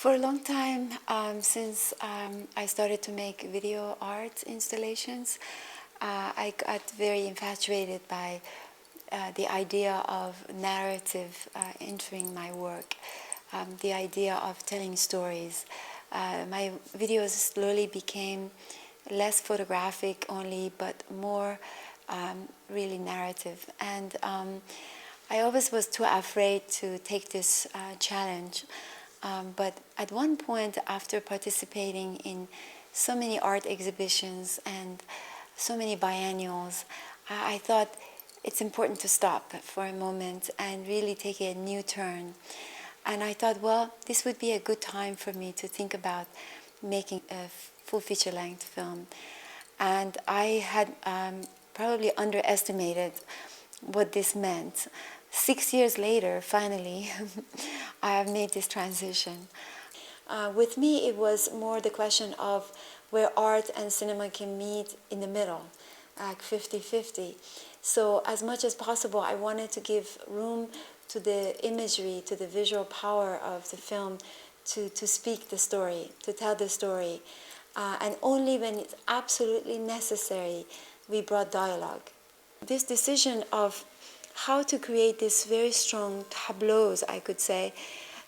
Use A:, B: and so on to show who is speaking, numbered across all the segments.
A: For a long time, since I started to make video art installations, I got very infatuated by the idea of narrative entering my work, the idea of telling stories. My videos slowly became less photographic only, but more really narrative. And I always was too afraid to take this challenge. But at one point, after participating in so many art exhibitions and so many biennials, I thought it's important to stop for a moment and really take a new turn. And I thought, well, this would be a good time for me to think about making a full feature-length film. And I had probably underestimated what this meant. 6 years later, finally, I have made this transition. With me, it was more the question of where art and cinema can meet in the middle, like 50-50. So as much as possible, I wanted to give room to the imagery, to the visual power of the film to speak the story, to tell the story. And only when it's absolutely necessary, we brought dialogue. This decision of how to create these very strong tableaus, I could say,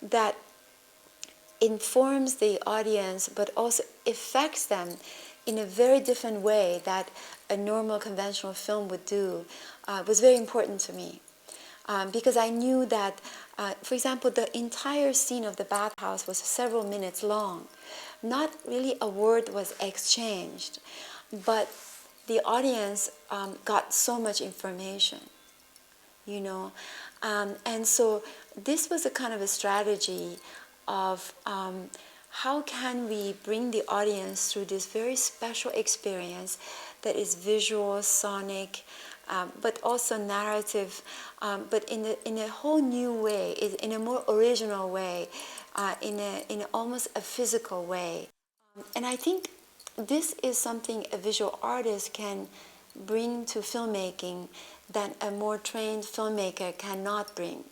A: that informs the audience but also affects them in a very different way that a normal conventional film would do, was very important to me. Because I knew that, for example, the entire scene of the bathhouse was several minutes long. Not really a word was exchanged, but the audience got so much information, you know. And so this was a kind of a strategy of how can we bring the audience through this very special experience that is visual, sonic, but also narrative, but in a whole new way, in a more original way, in almost a physical way. And I think this is something a visual artist can bring to filmmaking that a more trained filmmaker cannot bring,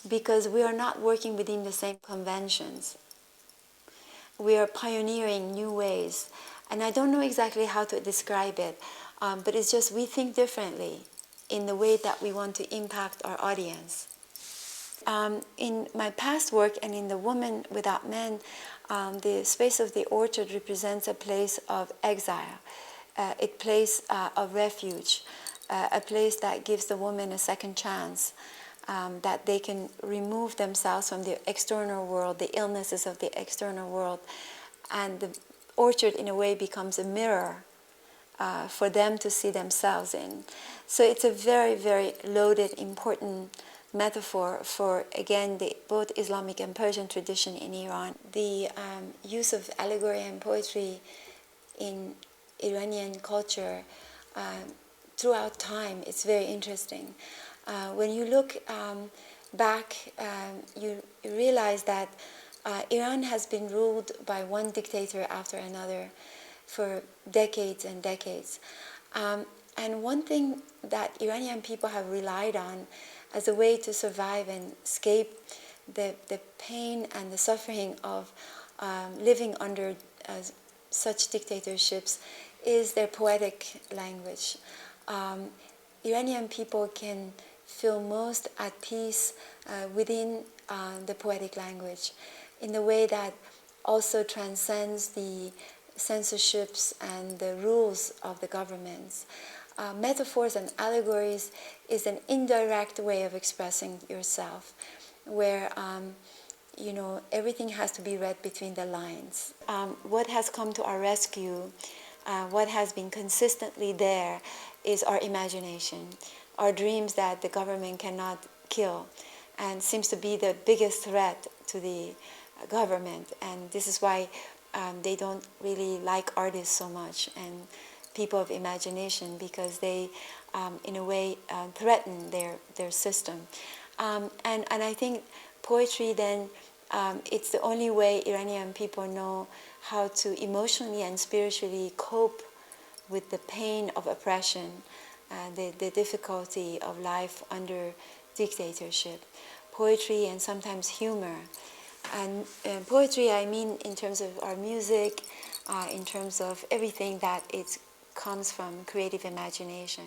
A: because we are not working within the same conventions. We are pioneering new ways, and I don't know exactly how to describe it, but it's just we think differently in the way that we want to impact our audience. In my past work and in The Woman Without Men, the space of the orchard represents a place of exile, a place of refuge, a place that gives the woman a second chance, that they can remove themselves from the external world, the illnesses of the external world, and the orchard in a way becomes a mirror for them to see themselves in. So it's a very, very loaded, important metaphor for, again, both Islamic and Persian tradition in Iran. The use of allegory and poetry in Iranian culture throughout time, it's very interesting. When you look back, you realize that Iran has been ruled by one dictator after another for decades and decades. And one thing that Iranian people have relied on as a way to survive and escape the pain and the suffering of living under such dictatorships is their poetic language. Iranian people can feel most at peace within the poetic language, in the way that also transcends the censorships and the rules of the governments. Metaphors and allegories is an indirect way of expressing yourself, where you know, everything has to be read between the lines. What has come to our rescue, what has been consistently there, is our imagination, our dreams that the government cannot kill, and seems to be the biggest threat to the government. And this is why they don't really like artists so much and people of imagination, because they, in a way, threaten their system. And I think poetry then, it's the only way Iranian people know how to emotionally and spiritually cope with the pain of oppression, the difficulty of life under dictatorship. Poetry and sometimes humor And poetry, I mean in terms of our music, in terms of everything that it comes from creative imagination.